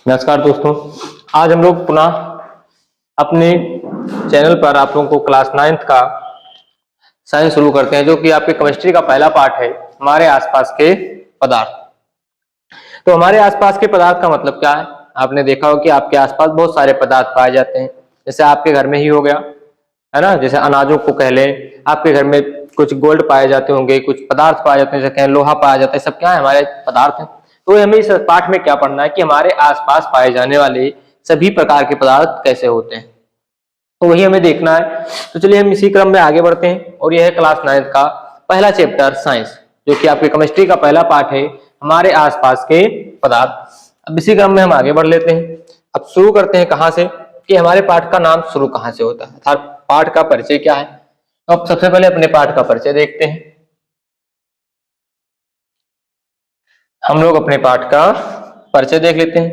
नमस्कार दोस्तों, आज हम लोग पुनः अपने चैनल पर आप लोगों को क्लास 9th का साइंस शुरू करते हैं, जो कि आपके केमिस्ट्री का पहला पार्ट है, हमारे आसपास के पदार्थ। तो हमारे आसपास के पदार्थ का मतलब क्या है? आपने देखा हो कि आपके आसपास बहुत सारे पदार्थ पाए जाते हैं। जैसे आपके घर में ही हो गया है ना, जैसे अनाजों को कह लें, आपके घर में कुछ गोल्ड पाए जाते होंगे, कुछ पदार्थ पाए जाते हैं, जैसे कहें लोहा पाया जाता है, सब क्या है? हमारे पदार्थ हैं। तो हमें इस पाठ में क्या पढ़ना है कि हमारे आसपास पाए जाने वाले सभी प्रकार के पदार्थ कैसे होते हैं, तो वही हमें देखना है। तो चलिए हम इसी क्रम में आगे बढ़ते हैं, और यह है क्लास 9th का पहला चैप्टर साइंस, जो कि आपके केमिस्ट्री का पहला पार्ट है, हमारे आसपास के पदार्थ। अब इसी क्रम में हम आगे बढ़ लेते हैं। अब शुरू करते हैं कहाँ से, कि हमारे पाठ का नाम शुरू कहाँ से होता है, अर्थात पाठ का परिचय क्या है। तो अब सबसे पहले अपने पाठ का परिचय देखते हैं। हम लोग अपने पाठ का परिचय देख लेते हैं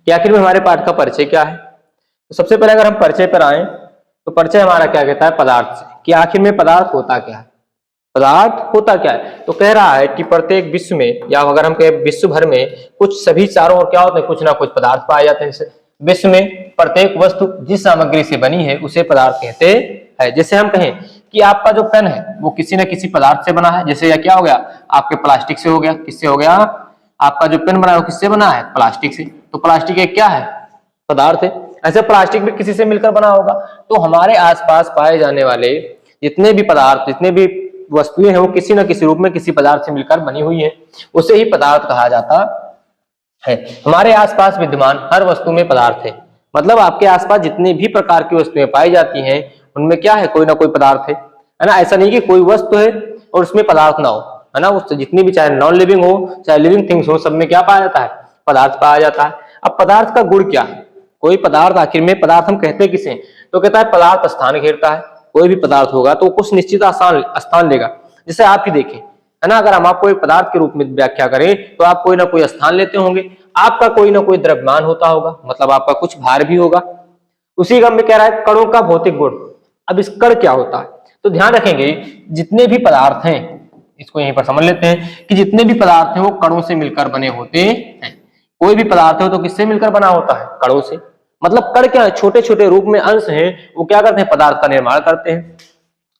कि आखिर में हमारे पाठ का परिचय क्या है। तो सबसे पहले अगर हम परिचय पर आए, तो परिचय हमारा क्या कहता है? पदार्थ से, कि आखिर में पदार्थ होता क्या है। पदार्थ होता क्या है? तो कह रहा है कि प्रत्येक विश्व में, या अगर हम कहें विश्व भर में, कुछ सभी चारों ओर क्या होते हैं? कुछ ना कुछ पदार्थ पाए जाते हैं। जैसे विश्व में प्रत्येक वस्तु जिस सामग्री से बनी है उसे पदार्थ कहते हैं। जैसे हम कहें कि आपका जो पेन है वो किसी न किसी पदार्थ से बना है। जैसे क्या हो गया? आपके प्लास्टिक से हो गया। किससे हो गया? आपका जो पेन बना है वो किससे बना है? प्लास्टिक से। तो प्लास्टिक एक क्या है? पदार्थ है। ऐसे प्लास्टिक भी किसी से मिलकर बना होगा। तो हमारे आसपास पाए जाने वाले जितने भी पदार्थ, जितने भी वस्तुएं हैं, वो किसी न किसी रूप में किसी पदार्थ से मिलकर बनी हुई है, उसे ही पदार्थ कहा जाता है। हमारे आसपास विद्यमान हर वस्तु में पदार्थ है। मतलब आपके आसपास जितनी भी प्रकार की वस्तुएं पाई जाती हैं, उनमें क्या है? कोई ना कोई पदार्थ है ना। ऐसा नहीं कि कोई वस्तु है और उसमें पदार्थ ना हो, है ना। उससे जितनी भी, चाहे नॉन लिविंग हो चाहे लिविंग थिंग्स हो, सब में क्या पाया जाता है? पदार्थ पाया जाता है। अब पदार्थ का गुण क्या है? कोई पदार्थ, आखिर में पदार्थ हम कहते हैं किसे? तो कहता है पदार्थ स्थान घेरता है। कोई भी पदार्थ होगा तो कुछ निश्चित स्थान लेगा। जैसे आप ही देखें, है ना, अगर हम आपको एक पदार्थ के रूप में व्याख्या करें तो आप कोई ना कोई स्थान लेते होंगे। आपका कोई ना कोई द्रव्यमान होता होगा, मतलब आपका कुछ भार भी होगा। उसी क्रम में कह रहा है कणों का भौतिक गुण। अब इस कण क्या होता है? तो ध्यान रखेंगे, जितने भी पदार्थ हैं, इसको यहीं पर समझ लेते हैं कि जितने भी पदार्थ हैं वो कणों से मिलकर बने होते हैं। कोई भी पदार्थ हो तो किससे मिलकर बना होता है? कणों से। मतलब कण क्या है? छोटे छोटे रूप में अंश हैं, वो क्या करते हैं? पदार्थ का निर्माण करते हैं।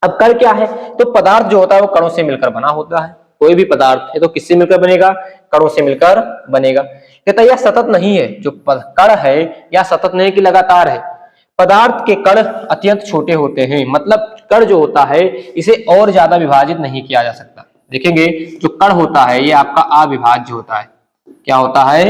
अब कण क्या है? तो पदार्थ जो होता है वो कणों से मिलकर बना होता है। कोई भी पदार्थ है तो किससे मिलकर बनेगा? कणों से मिलकर बनेगा। कहता है यह सतत नहीं है। जो कण है यह सतत नहीं कि लगातार है। पदार्थ के कण अत्यंत छोटे होते हैं। मतलब कण जो होता है इसे और ज्यादा विभाजित नहीं किया जा सकता। देखेंगे जो कण होता है ये आपका अविभाज्य होता है। क्या होता है?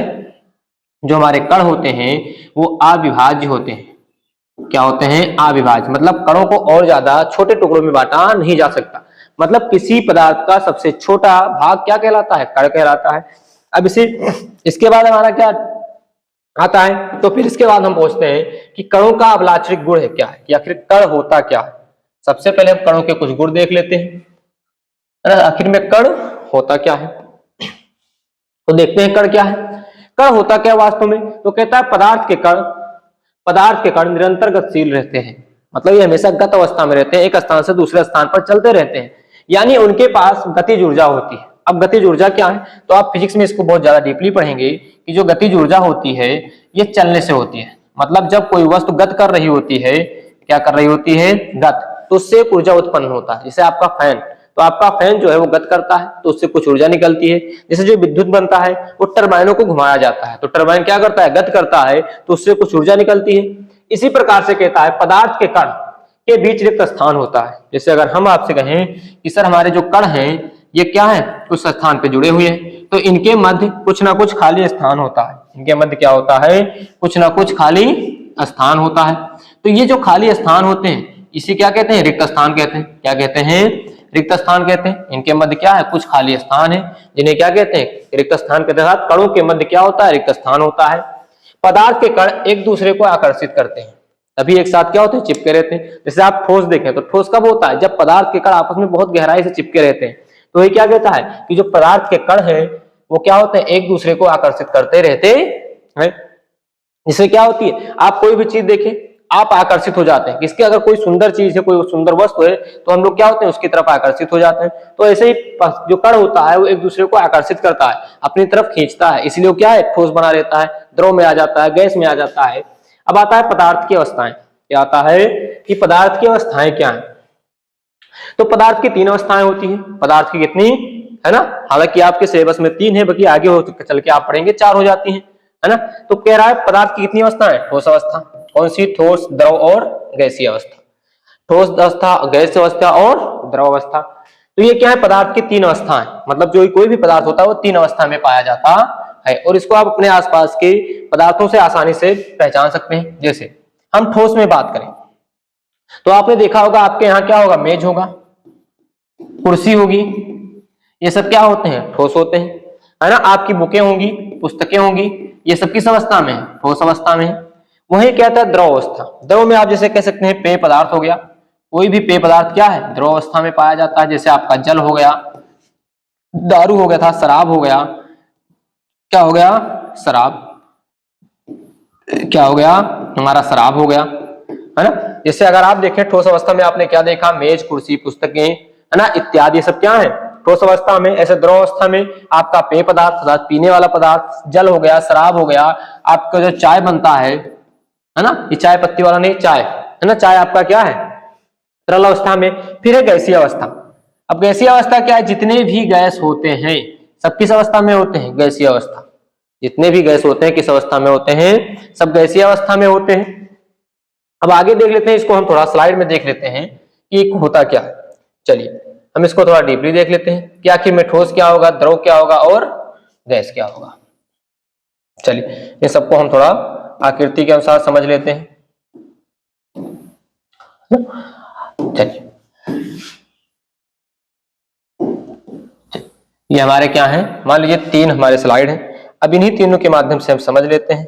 जो हमारे कण होते हैं वो अविभाज्य होते हैं। क्या होते हैं? अविभाज्य। मतलब कणों को और ज्यादा छोटे टुकड़ों में बांटा नहीं जा सकता। मतलब किसी पदार्थ का सबसे छोटा भाग क्या कहलाता है? कण कहलाता है। अब इसके बाद हमारा क्या आता है? तो फिर इसके बाद हम पूछते हैं कि कणों का अभिलाक्षणिक गुण है क्या है, कि आखिर कण होता क्या है। सबसे पहले हम कणों के कुछ गुण देख लेते हैं। आखिर में कण होता क्या है, तो देखते हैं कण क्या है। कण होता क्या वास्तव में? तो कहता है पदार्थ के कण निरंतर गतिशील रहते हैं। मतलब ये हमेशा गत अवस्था में रहते हैं, एक स्थान से दूसरे स्थान पर चलते रहते हैं, यानी उनके पास गतिज ऊर्जा होती है। अब गतिज ऊर्जा क्या है? तो आप फिजिक्स में इसको बहुत ज्यादा डीपली पढ़ेंगे कि जो गतिज ऊर्जा होती है ये चलने से होती है। मतलब जब कोई वस्तु गत कर रही होती है, क्या कर रही होती है? गत, तो उससे ऊर्जा उत्पन्न होता है। जैसे आपका फैन, तो आपका फैन जो है वो गत करता है तो उससे कुछ ऊर्जा निकलती है। जैसे जो विद्युत बनता है वो टरबाइनों को घुमाया जाता है, तो टरबाइन क्या करता है? गत करता है तो उससे कुछ ऊर्जा निकलती है। इसी प्रकार से कहता है पदार्थ के कण के बीच रिक्त स्थान होता है। जैसे अगर हम आपसे कहें कि सर हमारे जो कण हैं ये क्या है? उस स्थान पे जुड़े हुए हैं, तो इनके मध्य कुछ ना कुछ खाली स्थान होता है। इनके मध्य क्या होता है? कुछ ना कुछ खाली स्थान होता है। तो ये जो खाली स्थान होते हैं इसे क्या कहते हैं? रिक्त स्थान कहते हैं। क्या कहते हैं? रिक्त स्थान कहते हैं। इनके मध्य क्या है? कुछ खाली स्थान है, जिन्हें क्या कहते हैं? रिक्त स्थान कहते हैं। कणों के मध्य क्या होता है? रिक्त स्थान होता है। पदार्थ के कण एक दूसरे को आकर्षित करते हैं, तभी एक साथ क्या होते हैं? चिपके रहते हैं। जैसे आप ठोस देखें तो ठोस कब होता है? जब पदार्थ के कण आपस में बहुत गहराई से चिपके रहते हैं। तो ये क्या कहता है कि जो पदार्थ के कण है वो क्या होते हैं? एक दूसरे को आकर्षित करते रहते हैं। जिससे क्या होती है? आप कोई भी चीज देखें, आप आकर्षित हो जाते हैं किसके, अगर कोई सुंदर चीज है, कोई सुंदर वस्तु है, तो हम लोग क्या होते हैं उसकी तरफ आकर्षित हो जाते हैं। तो ऐसे ही जो कण होता है वो एक दूसरे को आकर्षित करता है, अपनी तरफ खींचता है, इसलिए वो क्या है ठोस बना रहता है, द्रव में आ जाता है, गैस में आ जाता है। अब आता है पदार्थ की अवस्थाएं। क्या आता है कि पदार्थ की अवस्थाएं क्या है। तो पदार्थ की 3 अवस्थाएं होती है। पदार्थ की कितनी है ना, हालांकि आपके सिलेबस में 3 है, बाकी आगे हो चल के आप पढ़ेंगे 4 हो जाती है ना। तो कह रहा है पदार्थ की कितनी अवस्था है, ठोस अवस्था। कौन सी, ठोस, द्रव और गैसीय अवस्था। ठोस अवस्था, गैसीय अवस्था और द्रव अवस्था। तो ये क्या है, पदार्थ की 3 अवस्थाएं, मतलब जो कोई भी पदार्थ होता है वो 3 अवस्था में पाया जाता है, और इसको आप अपने आसपास के पदार्थों से आसानी से पहचान सकते हैं। जैसे हम ठोस में बात करें तो आपने देखा होगा आपके यहाँ क्या होगा, मेज होगा, कुर्सी होगी, ये सब क्या होते हैं, ठोस होते हैं, है ना। आपकी बुकें होंगी, पुस्तकें होंगी, ये सब किस अवस्था में है, ठोस अवस्था में है। वही क्या था, द्रव अवस्था। द्रव में आप जैसे कह सकते हैं पेय पदार्थ हो गया, कोई भी पेय पदार्थ क्या है, द्रव अवस्था में पाया जाता है। जैसे आपका जल हो गया, दारू हो गया था, शराब हो गया, क्या हो गया, शराब, क्या हो गया हमारा, शराब हो गया, है ना। जैसे अगर आप देखें ठोस अवस्था में आपने क्या देखा, मेज, कुर्सी, पुस्तकें, है ना, इत्यादि सब क्या है ठोस अवस्था में। ऐसे द्रव अवस्था में आपका पेय पदार्थ अर्थात पीने वाला पदार्थ, जल हो गया, शराब हो गया, आपका जो चाय बनता है ना, ये चाय पत्ती वाला नहीं, चाय है ना, चाय आपका क्या है, तरल अवस्था में। फिर है गैसीय अवस्था। अब गैसीय अवस्था क्या है, जितने भी गैस होते हैं सब किस अवस्था में होते हैं, गैसीय अवस्था। जितने भी गैस होते हैं किस अवस्था में होते हैं, सब गैसीय अवस्था में होते हैं। अब आगे देख लेते हैं इसको, हम थोड़ा स्लाइड में देख लेते हैं कि होता क्या है। चलिए हम इसको थोड़ा डीपली देख लेते हैं कि आखिर में ठोस क्या होगा, द्रव क्या होगा और गैस क्या होगा। चलिए इन सबको हम थोड़ा आकृति के अनुसार समझ लेते हैं। चलिए ये हमारे क्या है, मान लीजिए 3 हमारे स्लाइड हैं। अब इन्हीं तीनों के माध्यम से हम समझ लेते हैं,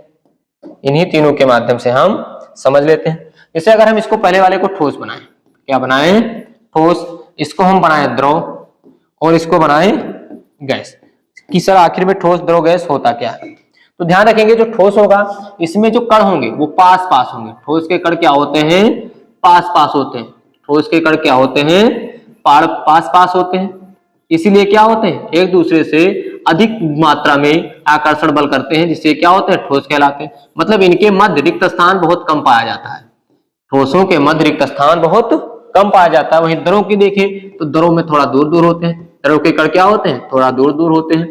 इन्हीं तीनों के माध्यम से हम समझ लेते हैं। जैसे अगर हम इसको पहले वाले को ठोस बनाएं, क्या बनाएं, ठोस, इसको हम बनाएं द्रव और इसको बनाएं गैस, कि सर आखिर में ठोस, द्रव, गैस होता क्या है। तो ध्यान रखेंगे जो ठोस होगा इसमें जो कण होंगे वो पास पास होंगे। ठोस के कण क्या होते हैं, पास पास होते हैं। ठोस के कण क्या होते हैं, पास पास होते हैं, इसीलिए क्या होते हैं, एक दूसरे से अधिक मात्रा में आकर्षण बल करते हैं, जिससे क्या होते हैं, ठोस कहलाते हैं। मतलब इनके मध्य रिक्त स्थान बहुत कम पाया जाता है। ठोसों के मध्य रिक्त स्थान बहुत कम पाया जाता है। वहीं द्रव की देखें तो द्रव में थोड़ा दूर दूर होते हैं, द्रव के कण क्या होते हैं, थोड़ा दूर दूर होते हैं।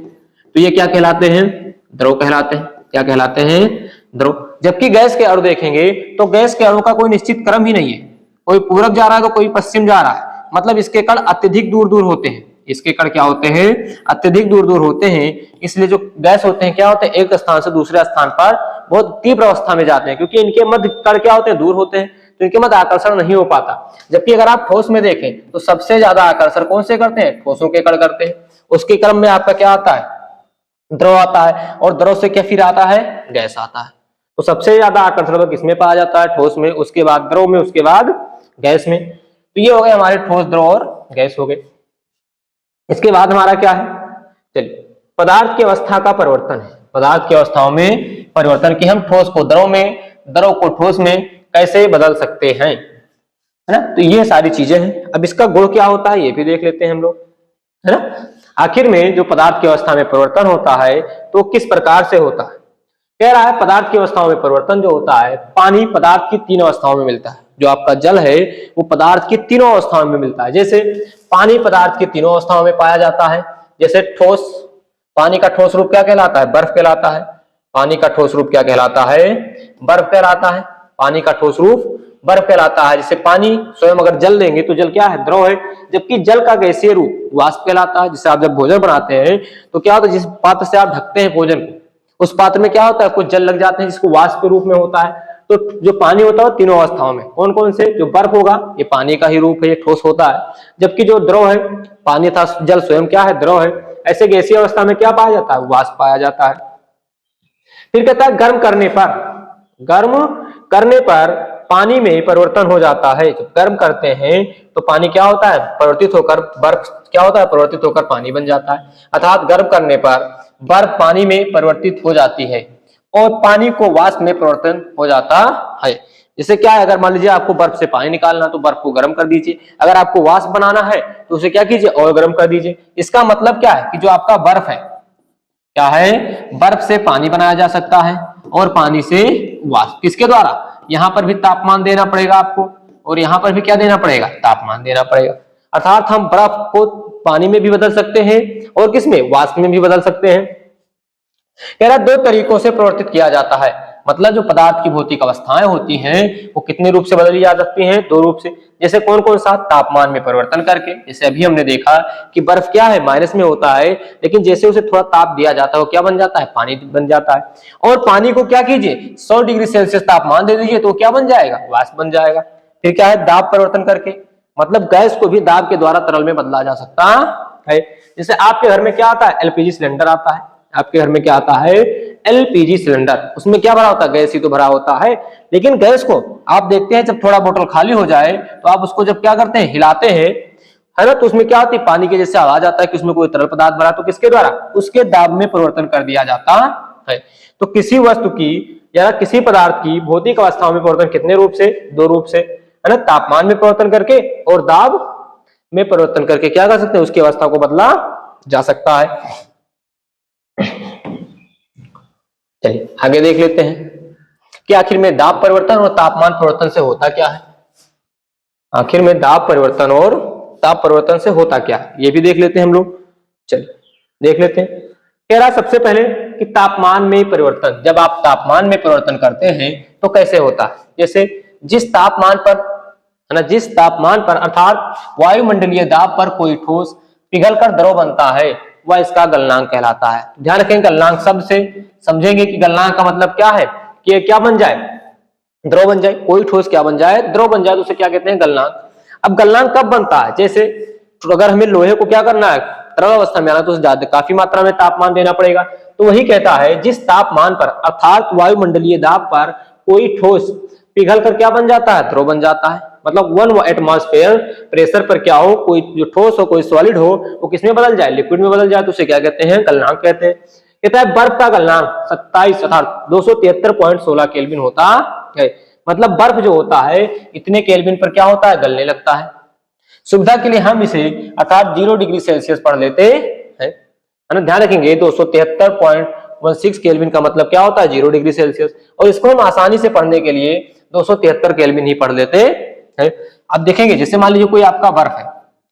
तो ये क्या कहलाते हैं, द्रव कहलाते हैं। क्या कहलाते हैं, द्रव। जबकि गैस के अणु देखेंगे तो गैस के अणु का कोई निश्चित क्रम ही नहीं है, कोई पूरब जा रहा है तो कोई पश्चिम जा रहा है। मतलब इसके कण अत्यधिक दूर दूर होते हैं, इसके कण क्या होते हैं, अत्यधिक दूर दूर होते हैं। इसलिए जो गैस होते हैं क्या होते हैं, एक स्थान से दूसरे स्थान पर बहुत तीव्र अवस्था में जाते हैं, क्योंकि इनके मध्य कण क्या होते हैं, दूर होते हैं, तो इनके मध्य आकर्षण नहीं हो पाता। जबकि अगर आप ठोस में देखें तो सबसे ज्यादा आकर्षण कौन से करते हैं, ठोसों के कण करते हैं। उसके क्रम में आपका क्या आता है, द्रव आता है, और द्रव से क्या फिर आता है, गैस आता है। तो सबसे ज्यादा आकर्षण किसमें पाया जाता है, ठोस में, उसके बाद द्रव में, उसके बाद गैस में। तो ये हो गए हमारे ठोस, द्रव और गैस हो गए। इसके बाद हमारा क्या है, चलिए पदार्थ की अवस्था का परिवर्तन है। पदार्थ की अवस्थाओं में परिवर्तन की, हम ठोस को द्रव में, द्रव को ठोस में कैसे बदल सकते हैं, है ना। तो ये सारी चीजें हैं। अब इसका गुण क्या होता है ये भी देख लेते हैं हम लोग, है ना। आखिर में जो पदार्थ की अवस्था में परिवर्तन होता है तो किस प्रकार से होता है। कह रहा है पदार्थ की अवस्थाओं में परिवर्तन जो होता है, पानी पदार्थ की 3 अवस्थाओं में मिलता है। जो आपका जल है वो पदार्थ की 3 अवस्थाओं में मिलता है। जैसे पानी पदार्थ की 3 अवस्थाओं में पाया जाता है। जैसे ठोस, पानी का ठोस रूप क्या कहलाता है, बर्फ कहलाता है। पानी का ठोस रूप क्या कहलाता है, बर्फ कहलाता है। पानी का ठोस रूप बर्फ कहलाता है। जैसे पानी स्वयं अगर जल लेंगे तो जल क्या है, द्रव है। जबकि जल का गैसीय रूप वाष्प कहलाता है। जिसे आप जब भोजन बनाते हैं तो क्या होता है, जिस पात्र से आप ढकते हैं भोजन को, उस पात्र में क्या होता है, कुछ जल लग जाते हैं, जिसको वाष्प के रूप में होता है। तो जो पानी होता है 3 अवस्थाओं में, कौन कौन से, जो बर्फ होगा ये पानी का ही रूप है, ये ठोस होता है। जबकि जो द्रव है, पानी था, जल स्वयं क्या है, द्रव है। ऐसे गैसीय अवस्था में क्या पाया जाता है, वाष्प पाया जाता है। फिर कहता है गर्म करने पर, गर्म करने पर पानी में परिवर्तन हो जाता है। जब गर्म करते हैं तो पानी क्या होता है, परिवर्तित होकर बर्फ क्या होता है, परिवर्तित होकर पानी बन जाता है। अर्थात गर्म करने पर बर्फ पानी में परिवर्तित हो जाती है और पानी को वाष्प में परिवर्तन हो जाता है। जैसे क्या है, अगर मान लीजिए आपको बर्फ से पानी निकालना तो बर्फ को गर्म कर दीजिए, अगर आपको वाष्प बनाना है तो उसे क्या कीजिए, और गर्म कर दीजिए। इसका मतलब क्या है कि जो आपका बर्फ है, क्या है, बर्फ से पानी बनाया जा सकता है और पानी से वाष्प। किसके द्वारा, यहां पर भी तापमान देना पड़ेगा आपको और यहां पर भी क्या देना पड़ेगा, तापमान देना पड़ेगा। अर्थात हम बर्फ को पानी में भी बदल सकते हैं और किसमें, वाष्प में भी बदल सकते हैं। कह रहा दो तरीकों से प्रवर्तित किया जाता है, मतलब जो पदार्थ की भौतिक अवस्थाएं होती हैं वो कितने रूप से बदली जा सकती हैं, दो रूप से। जैसे कौन कौन सा, तापमान में परिवर्तन करके, जैसे अभी हमने देखा कि बर्फ क्या है, माइनस में होता है, लेकिन जैसे उसे थोड़ा ताप दिया जाता है वो क्या बन जाता है, पानी बन जाता है। और पानी को क्या कीजिए, 100 डिग्री सेल्सियस तापमान दे दीजिए तो क्या बन जाएगा, वाष्प बन जाएगा। फिर क्या है, दाब परिवर्तन करके, मतलब गैस को भी दाब के द्वारा तरल में बदला जा सकता है। जैसे आपके घर में क्या आता है, एलपीजी सिलेंडर आता है, आपके घर में क्या आता है, एलपीजी सिलेंडर, उसमें क्या भरा होता है, गैस ही तो भरा होता है। लेकिन गैस को आप देखते हैं जब थोड़ा बोतल खाली हो जाए तो आप उसको जब क्या करते हैं, हिलाते हैं, है ना, तो उसमें क्या होती है, पानी के जैसे आवाज आता है कि उसमें कोई तरल पदार्थ भरा, तो किसके द्वारा, उसके दाब में परिवर्तन कर दिया जाता है। तो किसी वस्तु की या किसी पदार्थ की भौतिक अवस्थाओं में परिवर्तन कितने रूप से, दो रूप से, है ना, तापमान में परिवर्तन करके और दाब में परिवर्तन करके क्या कर सकते हैं, उसकी अवस्था को बदला जा सकता है। चलिए आगे देख लेते हैं कि आखिर में दाब परिवर्तन और तापमान परिवर्तन से होता क्या है। आखिर में दाब परिवर्तन और ताप परिवर्तन से होता क्या है, ये भी देख लेते हैं हम लोग। चलिए देख लेते हैं। कह रहा सबसे पहले कि तापमान में परिवर्तन, जब आप तापमान में परिवर्तन करते हैं तो कैसे होता है। जैसे जिस तापमान पर, है ना, जिस तापमान पर अर्थात वायुमंडलीय दाब पर कोई ठोस पिघलकर द्रव बनता है वह इसका गलनांक कहलाता है। ध्यान रखें, गलनांक शब्द से समझेंगे कि गलनांक का मतलब क्या है कि क्या बन जाए, द्रव बन जाए, कोई ठोस क्या बन जाए, द्रव बन जाए, तो उसे क्या कहते हैं, गलनांक। अब गलनांक कब बनता है, जैसे तो अगर हमें लोहे को क्या करना है, तरल अवस्था में आना, तो उसे काफी मात्रा में तापमान देना पड़ेगा। तो वही कहता है जिस तापमान पर अर्थात वायुमंडलीय दाब पर कोई ठोस पिघल कर क्या बन जाता है, द्रव बन जाता है। मतलब 1 एटमॉस्फेयर प्रेशर पर क्या हो, कोई जो ठोस हो, कोई सॉलिड हो, वो किसमें बदल जाए, लिक्विड में बदल जाए, तो उसे क्या कहते हैं, गलनांक कहते हैं। कहता है बर्फ का गलनांक 27 अर्थात 273.16 केल्विन होता है। मतलब बर्फ जो होता है इतने केल्विन पर क्या होता है, गलने लगता है। सुविधा के लिए हम इसे अर्थात 0 डिग्री सेल्सियस पढ़ लेते हैं, है ना। ध्यान रखेंगे 273.16 केल्विन का मतलब क्या होता है, 0 डिग्री सेल्सियस, और इसको हम आसानी से पढ़ने के लिए 273 केल्विन ही पढ़ लेते हैं। अब देखेंगे जैसे मान लीजिए कोई आपका बर्फ है,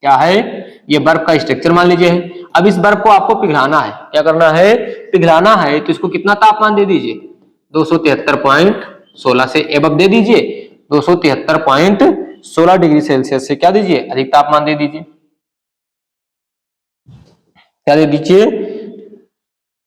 क्या है, ये बर्फ का स्ट्रक्चर मान लीजिए है। अब इस बर्फ को आपको पिघलाना है, क्या करना है, पिघलाना है, तो इसको कितना तापमान दे दीजिए, 273.16 से एबव दे दीजिए, 273.16 डिग्री सेल्सियस से क्या दीजिए, अधिक तापमान दे दीजिए। क्या दे दीजिए,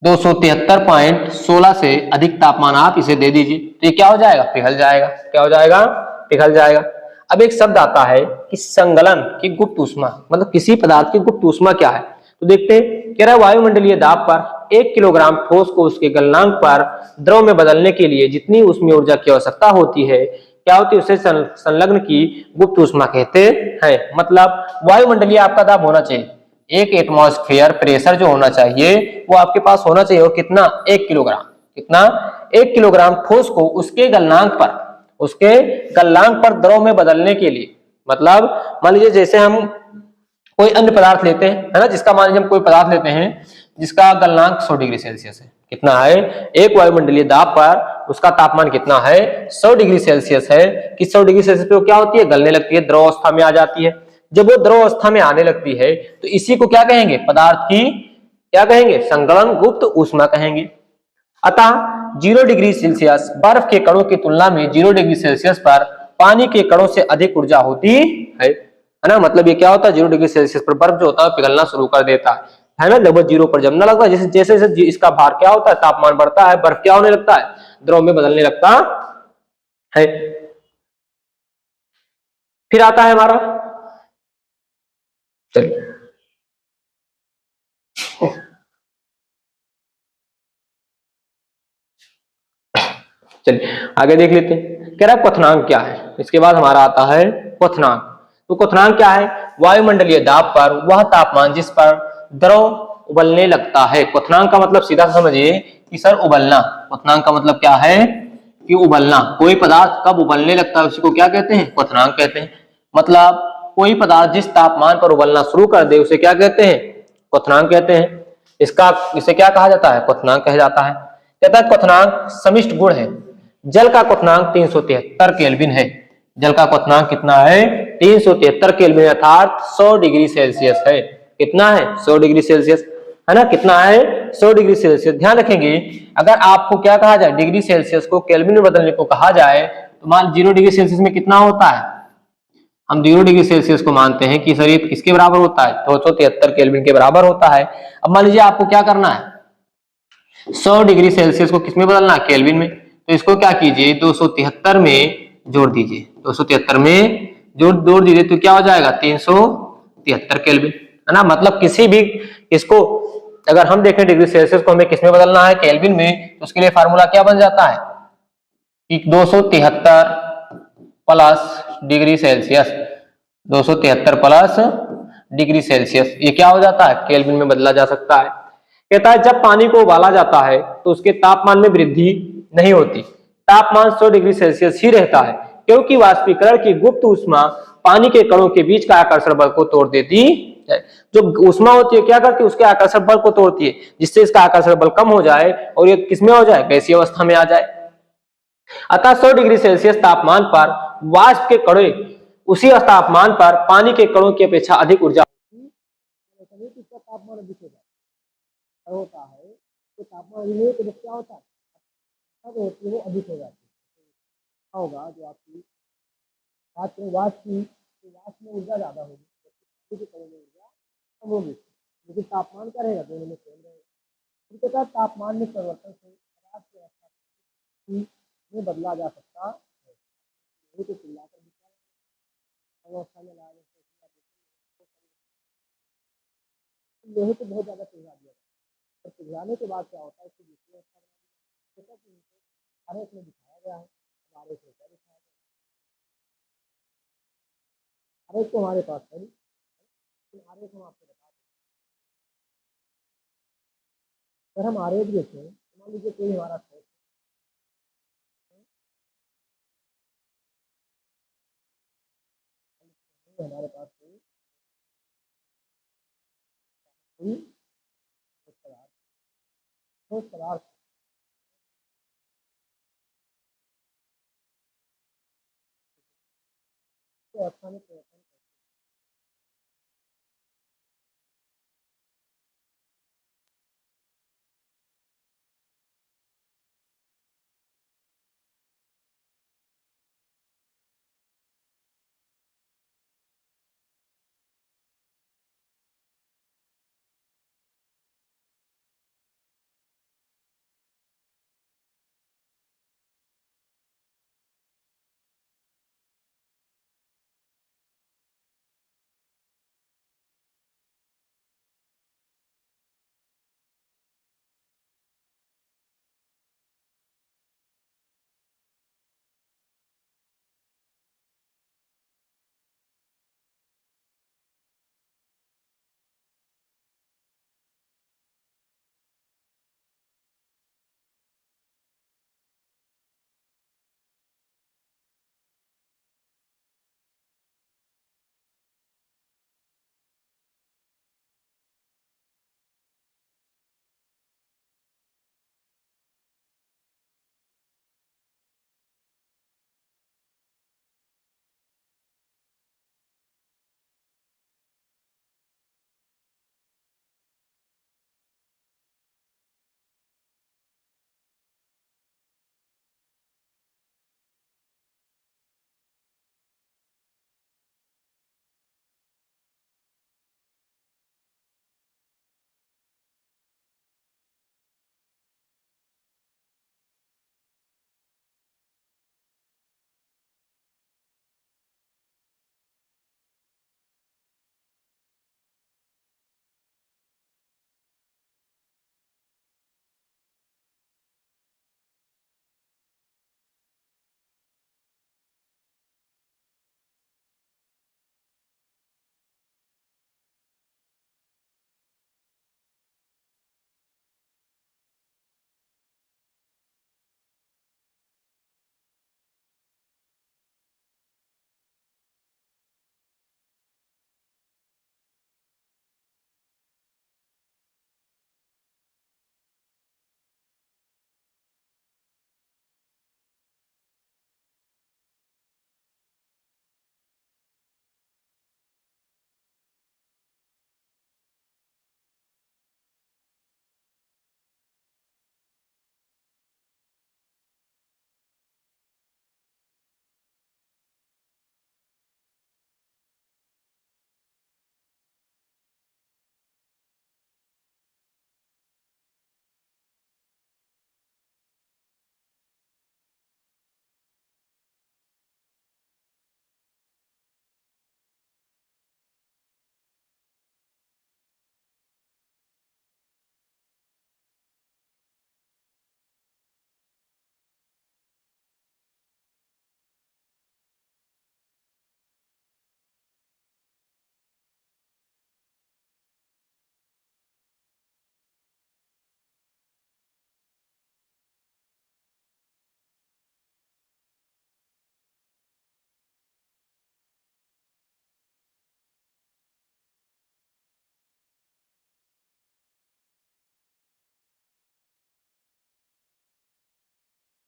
273.16 से अधिक तापमान आप इसे दे दीजिए, तो ये क्या हो जाएगा, पिघल जाएगा। क्या हो जाएगा, पिघल जाएगा। अब एक शब्द आता है कि संगलन की गुप्त ऊष्मा, मतलब किसी पदार्थ की गुप्त ऊष्मा क्या है, तो देखते हैं। कह रहा है वायुमंडलीय दाब पर 1 किलोग्राम ठोस को उसके गलनांक पर द्रव में बदलने के लिए जितनी ऊष्मीय ऊर्जा की आवश्यकता होती है, क्या होती है, उसे संलग्न की गुप्त ऊष्मा कहते हैं। मतलब वायुमंडलीय आपका दाब होना चाहिए, 1 एटमॉस्फेयर प्रेशर जो होना चाहिए वो आपके पास होना चाहिए, और कितना, 1 किलोग्राम। कितना, 1 किलोग्राम ठोस को उसके गलनांक पर, उसके गलनांक पर द्रव में बदलने के लिए, मतलब मान लीजिए जैसे हम कोई अन्य पदार्थ लेते हैं, है ना, जिसका मान लीजिए हम कोई पदार्थ लेते हैं जिसका गलनांक 100 डिग्री सेल्सियस है। कितना है, एक वायुमंडलीय दाब पर उसका तापमान कितना है, 100 डिग्री सेल्सियस है। कि 100 डिग्री सेल्सियस पे वो क्या होती है, गलने लगती है, द्रव अवस्था में आ जाती है। जब वो द्रव अवस्था में आने लगती है तो इसी को क्या कहेंगे, पदार्थ की क्या कहेंगे, संगलन गुप्त ऊष्मा कहेंगे। अतः 0 डिग्री सेल्सियस बर्फ के कणों की तुलना में 0 डिग्री सेल्सियस पर पानी के कणों से अधिक ऊर्जा होती है ना। मतलब ये क्या होता है, 0 डिग्री सेल्सियस पर बर्फ जो होता है पिघलना शुरू कर देता है ना, लगभग 0 पर जमने लगता है। जैसे जैसे जैसे इसका भार क्या होता है, तापमान बढ़ता है, बर्फ क्या होने लगता है, द्रव में बदलने लगता है। फिर आता है हमारा, चलिए चलिए आगे देख लेते हैं। कह रहा है क्वथनांक क्या है, इसके बाद हमारा आता है क्वथनांक। तो क्वथनांक क्या है, वायुमंडलीय दाब पर वह तापमान जिस पर द्रव उबलने लगता है। क्वथनांक का मतलब सीधा समझिए कि सर उबलना। क्वथनांक का मतलब क्या है कि उबलना, कोई पदार्थ कब उबलने लगता है उसी को क्या कहते हैं, क्वथनांक कहते हैं। मतलब कोई पदार्थ जिस तापमान पर उबलना शुरू कर दे उसे क्या कहते हैं, क्वथनांक कहते हैं। इसे क्या कहा जाता है, क्वथनांक कहा जाता है। कहता है क्वथनांक समिष्ट गुण है। जल का क्वथनांक 373 केल्विन है। जल का क्वथनांक कितना है, 373 केल्विन अर्थात 100 डिग्री सेल्सियस है। कितना है, 100 डिग्री सेल्सियस, है ना, कितना है, 100 डिग्री सेल्सियस। ध्यान रखेंगे, अगर आपको क्या कहा जाए, डिग्री सेल्सियस को केल्विन में बदलने को कहा जाए तो मान 0 डिग्री सेल्सियस में कितना होता है, हम 0 डिग्री सेल्सियस को मानते हैं कि शरीर किसके बराबर होता है, 273 केल्विन के बराबर होता है। अब मान लीजिए आपको क्या करना है, 100 डिग्री सेल्सियस को किसमें बदलना है, केल्विन में। तो इसको क्या कीजिए, 273 में जोड़ दीजिए, 273 में जोड़ दीजिए तो क्या हो जाएगा, 373 केल्विन, है ना। मतलब किसी भी इसको अगर हम देखें डिग्री सेल्सियस को हमें किसमें बदलना है, केल्विन में, तो उसके लिए फार्मूला क्या बन जाता है कि 273 plus degree Celsius, 273 plus degree Celsius, ये क्या हो जाता है, केल्विन में बदला जा सकता है। कहता है जब पानी को उबाला जाता है तो उसके तापमान में वृद्धि नहीं होती, तापमान 100 डिग्री सेल्सियस ही रहता है, क्योंकि वाष्पीकरण की गुप्त ऊष्मा पानी के कणों के बीच का आकर्षण बल को तोड़ देती है। जो ऊष्मा होती है क्या करती है, उसके आकर्षण बल को तोड़ती है, जिससे इसका आकर्षण बल कम हो जाए और ये किसमें हो जाए, गैसीय अवस्था में आ जाए। अतः 100 डिग्री सेल्सियस तापमान पर वाष्प के कणों उसी तापमान पर पानी के कणों की अपेक्षा अधिक ऊर्जा तापमान अधिक होता है, तो तापमान अधिक तो क्या होता है, होती है वो अधिक हो जाती है। क्या होगा, जो आपकी वाष्प में ऊर्जा ज्यादा होगी, पानी के कणों में ऊर्जा कम होगी, लेकिन तापमान क्या रहेगा, दोनों में सेम रहेगा। इनके साथ तापमान में परिवर्तन से पदार्थ की अवस्था में बदला जा सकता है। तो चिल्लाकर अवस्था में लाया लोहे को बहुत ज्यादा पिघला दिया और पिघलाने के बाद क्या होता है, इसकी दूसरी अवस्था जैसा कि आरेख में दिखाया गया है। आरेख में क्या दिखाया गया, आरेख तो हमारे पास है, आरेख हम आपको बता दें। अगर हम आरेख देखें, मान लीजिए कोई हमारा हमारे पास ठोस पदार्थ अवस्था में